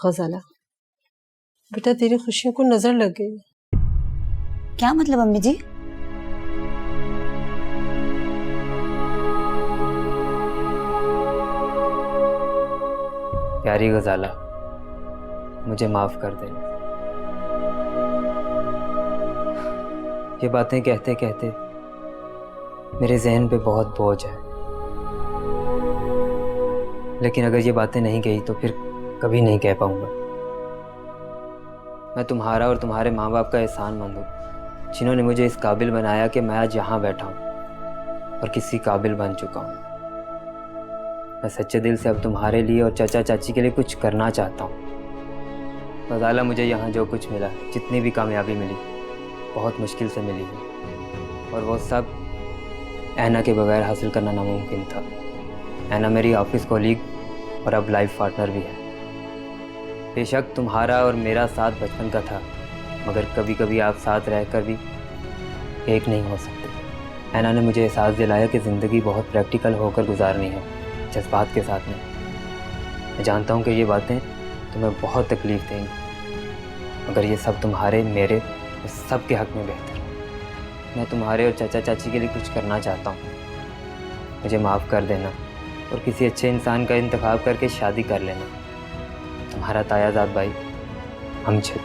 गजाला, बेटा तेरी खुशियों को नजर लग गई। क्या मतलब अम्मी जी? प्यारी गजाला, मुझे माफ कर देना। ये बातें कहते कहते मेरे जहन पे बहुत बोझ है, लेकिन अगर ये बातें नहीं कही तो फिर कभी नहीं कह पाऊंगा। मैं तुम्हारा और तुम्हारे माँ बाप का एहसानमंद हूँ, जिन्होंने मुझे इस काबिल बनाया कि मैं आज यहाँ बैठा हूँ और किसी काबिल बन चुका हूँ। मैं सच्चे दिल से अब तुम्हारे लिए और चाचा चाची के लिए कुछ करना चाहता हूँ। गजाला, मुझे यहाँ जो कुछ मिला, जितनी भी कामयाबी मिली, बहुत मुश्किल से मिली है, और वो सब ऐना के बगैर हासिल करना नामुमकिन था। ऐना मेरी ऑफिस कॉलीग और अब लाइफ पार्टनर भी है। बेशक तुम्हारा और मेरा साथ बचपन का था, मगर कभी कभी आप साथ रहकर भी एक नहीं हो सकते। ऐना ने मुझे एहसास दिलाया कि ज़िंदगी बहुत प्रैक्टिकल होकर गुजारनी है, जज्बात के साथ नहीं। मैं जानता हूँ कि ये बातें तुम्हें बहुत तकलीफ देंगी, मगर ये सब तुम्हारे, मेरे और सब के हक में बेहतर है। मैं तुम्हारे और चाचा चाची के लिए कुछ करना चाहता हूँ। मुझे माफ़ कर देना और किसी अच्छे इंसान का इंतखाब करके शादी कर लेना। तुम्हारा तायाजाद भाई अमजद।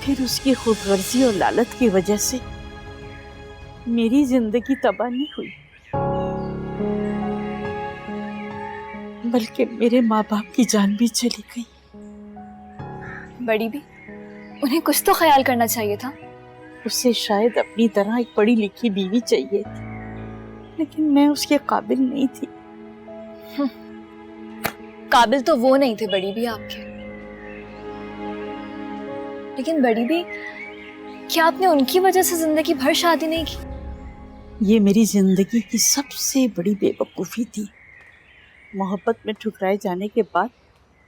फिर उसकी खुदगर्जी और लालच की वजह से मेरी जिंदगी तबाह नहीं हुई, बल्कि मेरे माँ बाप की जान भी चली गई। बड़ी भी, उन्हें कुछ तो ख्याल करना चाहिए था। उसे शायद अपनी तरह एक पढ़ी लिखी बीवी चाहिए थी, लेकिन मैं उसके काबिल नहीं थी। काबिल तो वो नहीं थे बड़ी भी आपके। लेकिन बड़ी भी, क्या आपने उनकी वजह से जिंदगी भर शादी नहीं की? ये मेरी जिंदगी की सबसे बड़ी बेवकूफ़ी थी। मोहब्बत में ठुकराए जाने के बाद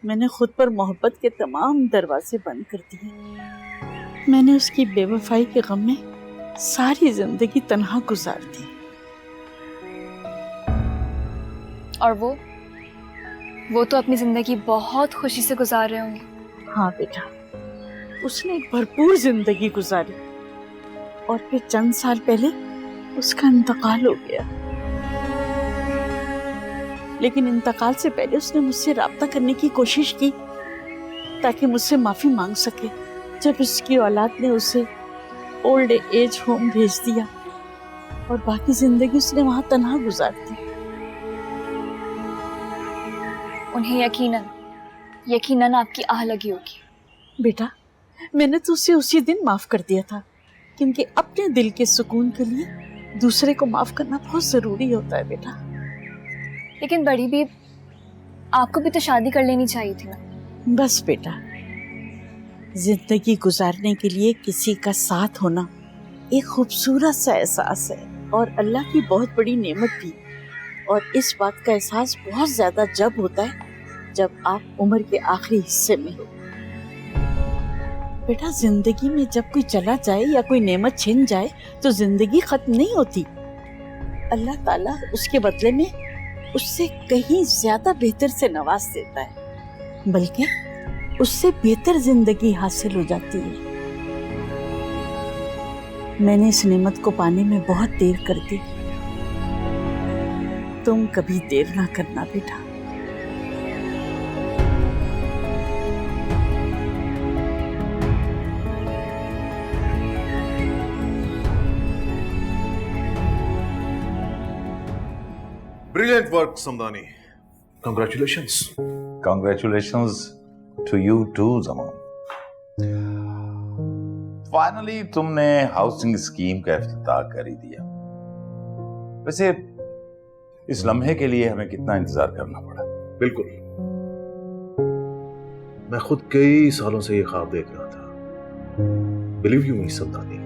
मैंने खुद पर मोहब्बत के तमाम दरवाजे बंद कर दिए। मैंने उसकी बेवफाई के गम में सारी जिंदगी तन्हा गुजार दी। और वो तो अपनी जिंदगी बहुत खुशी से गुजार रहे होंगे। हाँ बेटा, उसने एक भरपूर जिंदगी गुजारी और फिर चंद साल पहले उसका इंतकाल हो गया। लेकिन इंतकाल से पहले उसने मुझसे राब्ता करने की कोशिश की ताकि मुझसे माफी मांग सके। जब उसकी औलाद ने उसे ओल्ड एज होम भेज दिया और बाकी जिंदगी उसने वहां तन्हा गुजार दी। उन्हें यकीनन आपकी आह लगी होगी। बेटा, मैंने तो उसे उसी दिन माफ कर दिया था, क्योंकि अपने दिल के सुकून के लिए दूसरे को माफ करना बहुत जरूरी होता है बेटा। लेकिन बड़ी भी, आपको भी तो शादी कर लेनी चाहिए थी ना। बस बेटा, जिंदगी गुजारने के लिए किसी का साथ होना एक खूबसूरत सा एहसास है और अल्लाह की बहुत बड़ी नेमत भी। और इस बात का एहसास बहुत ज्यादा जब होता है जब आप उम्र के आखिरी हिस्से में हो। बेटा, जिंदगी में जब कोई चला जाए या कोई नेमत छिन जाए तो जिंदगी खत्म नहीं होती। अल्लाह ताला उसके बदले में उससे कहीं ज्यादा बेहतर से नवाज देता है, बल्कि उससे बेहतर जिंदगी हासिल हो जाती है। मैंने इस नेमत को पाने में बहुत देर कर दी। तुम कभी देर ना करना बेटा। Brilliant work, Samdani. Congratulations. Congratulations to you too, Zaman. Finally तुमने हाउसिंग स्कीम का इफ्तिताह कर ही दिया। वैसे इस लम्हे के लिए हमें कितना इंतजार करना पड़ा? बिल्कुल, मैं खुद कई सालों से ये ख्वाब देख रहा था। Believe you me Samdani,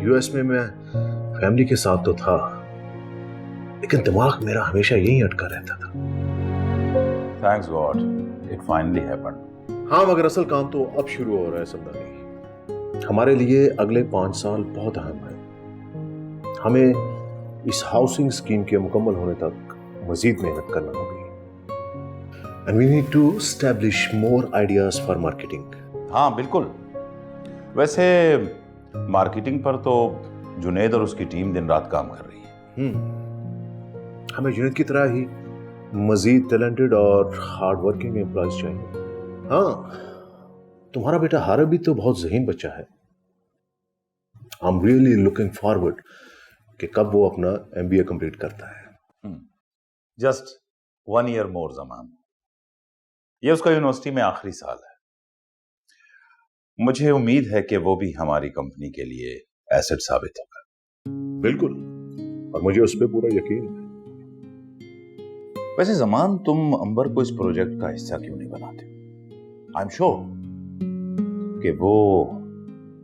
US में मैं फैमिली के साथ तो था, लेकिन दिमाग मेरा हमेशा यहीं अटका रहता था। Thanks God it finally happened. हाँ, मगर असल काम तो अब शुरू हो रहा है समदानी। हमारे लिए अगले 5 साल बहुत अहम है। हमें इस हाउसिंग स्कीम के मुकम्मल होने तक मजीद मेहनत करना होगी। And we need to establish more ideas for marketing. हाँ बिल्कुल। वैसे मार्केटिंग पर तो जुनेद और उसकी टीम दिन रात काम कर रही है। हमें जुनेद की तरह ही मजीद टैलेंटेड और हार्ड वर्किंग एम्प्लॉयज चाहिए। हाँ, तुम्हारा बेटा हारिब भी तो बहुत ज़हीन बच्चा है। I am really looking forward कि कब वो अपना MBA कंप्लीट करता है। जस्ट 1 ईयर मोर ज़मान। ये उसका यूनिवर्सिटी में आखिरी साल है। मुझे उम्मीद है कि वो भी हमारी कंपनी के लिए एसेट साबित होगा। बिल्कुल, और मुझे उस पर पूरा यकीन है। वैसे ज़मान, तुम अंबर को इस प्रोजेक्ट का हिस्सा क्यों नहीं बनाते? आई एम श्योर कि वो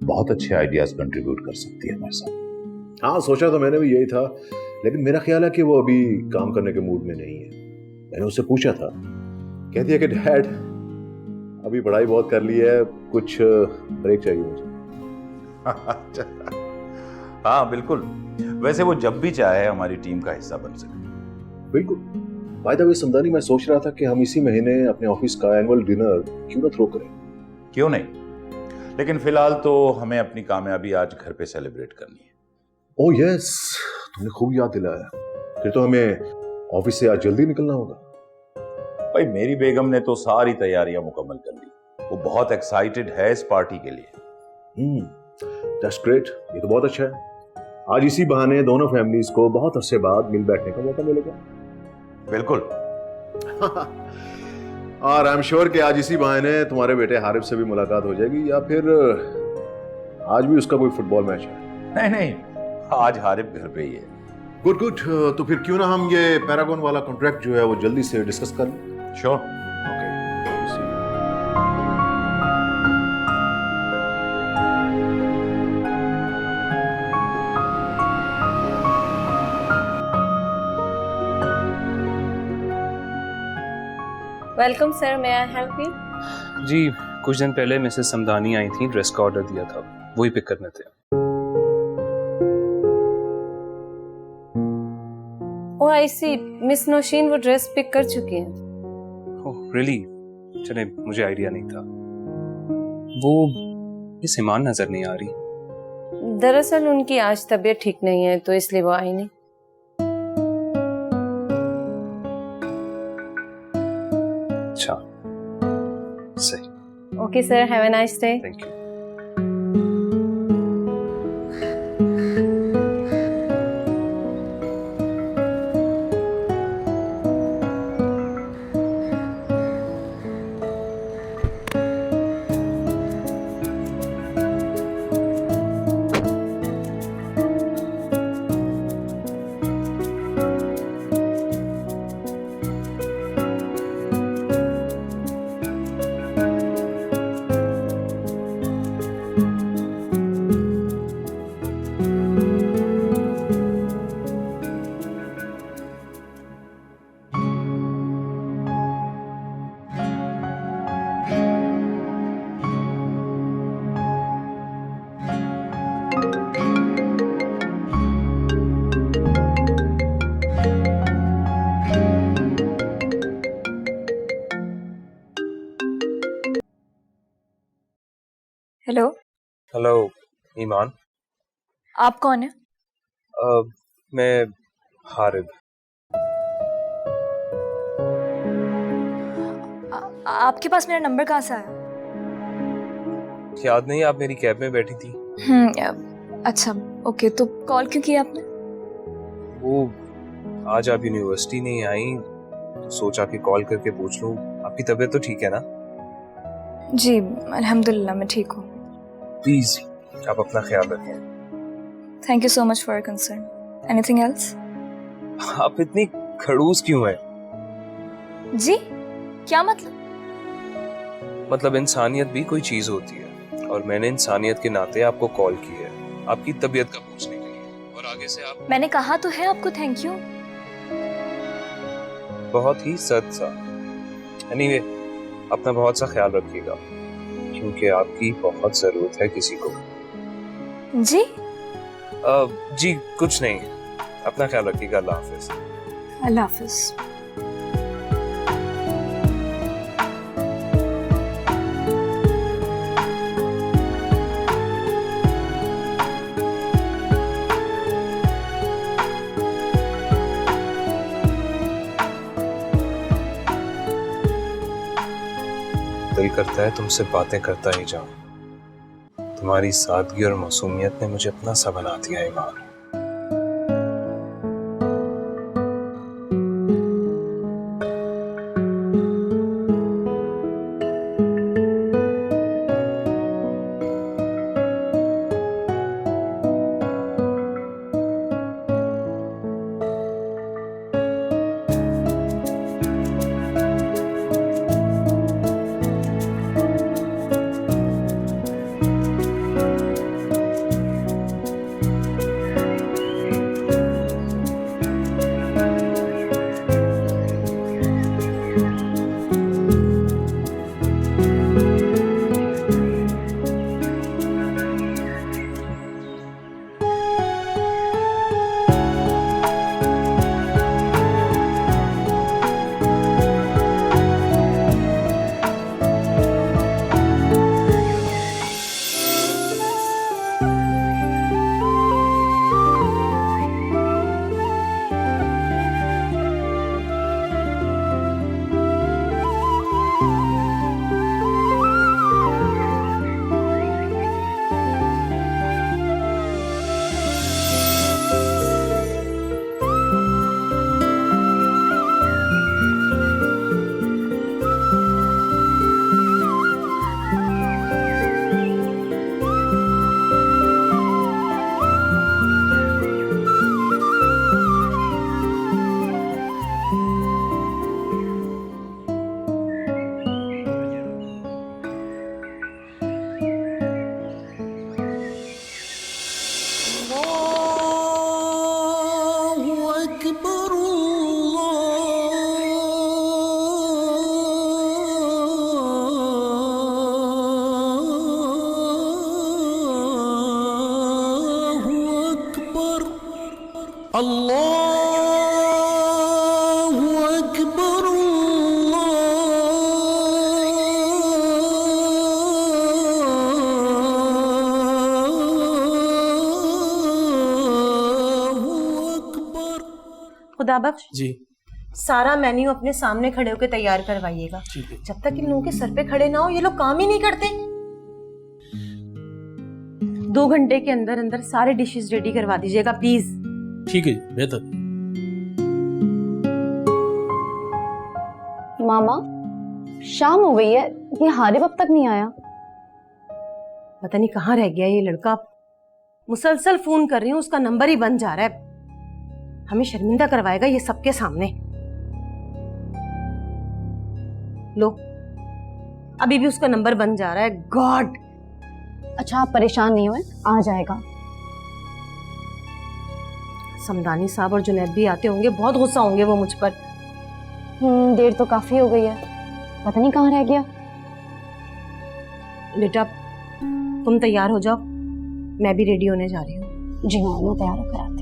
बहुत अच्छे आइडियाज कंट्रीब्यूट कर सकती है हमारे साथ। हाँ, सोचा तो मैंने भी यही था, लेकिन मेरा ख्याल है कि वो अभी काम करने के मूड में नहीं है। मैंने उससे पूछा था, कहती है कि डैड अभी पढ़ाई बहुत कर ली है, कुछ ब्रेक चाहिए मुझे। हाँ बिल्कुल। वैसे वो जब भी चाहे हमारी टीम का हिस्सा बन सके। बिल्कुल। बाय द वे समदानी, मैं सोच रहा था कि हम इसी महीने अपने ऑफिस का एनुअल डिनर क्यों ना थ्रो करें। क्यों नहीं, लेकिन फिलहाल तो हमें अपनी कामयाबी आज घर पे सेलिब्रेट करनी है। ओह यस, तुमने खूब याद दिलाया। फिर तो हमें ऑफिस से आज जल्दी निकलना होगा। भाई मेरी बेगम ने तो सारी तैयारियां मुकम्मल कर ली। वो बहुत एक्साइटेड है इस पार्टी के लिए। दैट्स ग्रेट, ये तो बहुत अच्छा है। आज इसी बहाने दोनों फैमिलीज को बहुत अरसे बाद मिल बैठने का मौका मिलेगा। बिल्कुल। और आई एम श्योर कि आज इसी बहाने तुम्हारे बेटे हारिब से भी मुलाकात हो जाएगी, या फिर आज भी उसका कोई फुटबॉल मैच है। नहीं, आज हारिब घर पे ही है। Good good. तो फिर क्यों ना हम ये पैरागॉन वाला कॉन्ट्रैक्ट जो है वो जल्दी से डिस्कस कर लें। Sure. Welcome sir, may I help you? जी, कुछ दिन पहले मिसेस समदानी आई थी, ड्रेस का ऑर्डर दिया था, वही पिक करने थे। ओह आई सी, मिस नौशीन वो ड्रेस पिक कर चुकी हैं। Oh really? चले, मुझे आइडिया नहीं था। वो इस ईमान नजर नहीं आ रही। दरअसल उनकी आज तबीयत ठीक नहीं है, तो इसलिए वो आई नहीं। अच्छा, सही। Okay sir, have a nice day. Thank you. Hello. Hello Iman. आप कौन है? मैं हारिब। आपके पास मेरा नंबर कहाँ से आया? याद नहीं, आप मेरी कैब में बैठी थी। अच्छा ओके, तो कॉल क्यों किया आपने? वो आज आप यूनिवर्सिटी नहीं आई, तो सोचा कि कॉल करके पूछ लूं, आपकी तबीयत तो ठीक है ना? जी अल्हम्दुलिल्लाह, मैं ठीक हूँ। प्लीज आप अपना ख्याल रखें। Thank you so much for your concern. Anything else? आप इतनी खड़ूस क्यों हैं? जी क्या मतलब? मतलब इंसानियत भी कोई चीज होती है, और मैंने इंसानियत के नाते आपको कॉल की है आपकी तबीयत का पूछने के लिए, और आगे से आप मैंने कहा तो है आपको थैंक यू। बहुत ही सख्त सा। एनीवे, अपना बहुत सा ख्याल रखिएगा, क्योंकि आपकी बहुत जरूरत है किसी को। जी जी कुछ नहीं, अपना ख्याल रखिएगा। अल्लाह हाफिज। अल्लाह हाफिज। दिल करता है तुमसे बातें करता ही जाऊं। तुम्हारी सादगी और मासूमियत ने मुझे अपना सा बना दिया है ईमान। खुदाबख्श जी सारा मेन्यू अपने सामने खड़े होकर तैयार करवाइएगा। ठीक है। जब तक इन लोगों के सर पे खड़े ना हो ये लोग काम ही नहीं करते। 2 घंटे के अंदर अंदर सारे डिशेस रेडी करवा दीजिएगा प्लीज। ठीक है जी, बेहतर। मामा शाम हो गई है, ये हारिब अब तक नहीं आया। पता नहीं कहाँ रह गया ये लड़का। मुसलसल फोन कर रही हूँ, उसका नंबर ही बंद जा रहा है। हमें शर्मिंदा करवाएगा ये सबके सामने। लो अभी भी उसका नंबर बंद जा रहा है। गॉड। अच्छा आप परेशान नहीं हुए, आ जाएगा। समदानी साहब और जुनैद भी आते होंगे, बहुत गुस्सा होंगे वो मुझ पर। देर तो काफी हो गई है, पता नहीं कहाँ रह गया। बेटा तुम तैयार हो जाओ, मैं भी रेडी होने जा रही हूँ। जी हाँ मैं तैयार होकर आती हूँ।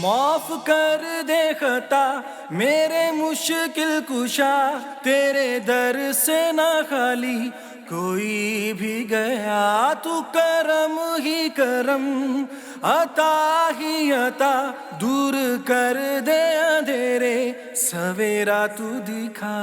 माफ कर दे खता मेरे मुश्किल कुशा, तेरे दर से ना खाली कोई भी गया, तू करम ही करम अता ही अता, दूर कर दे अंधेरे सवेरा तू दिखा।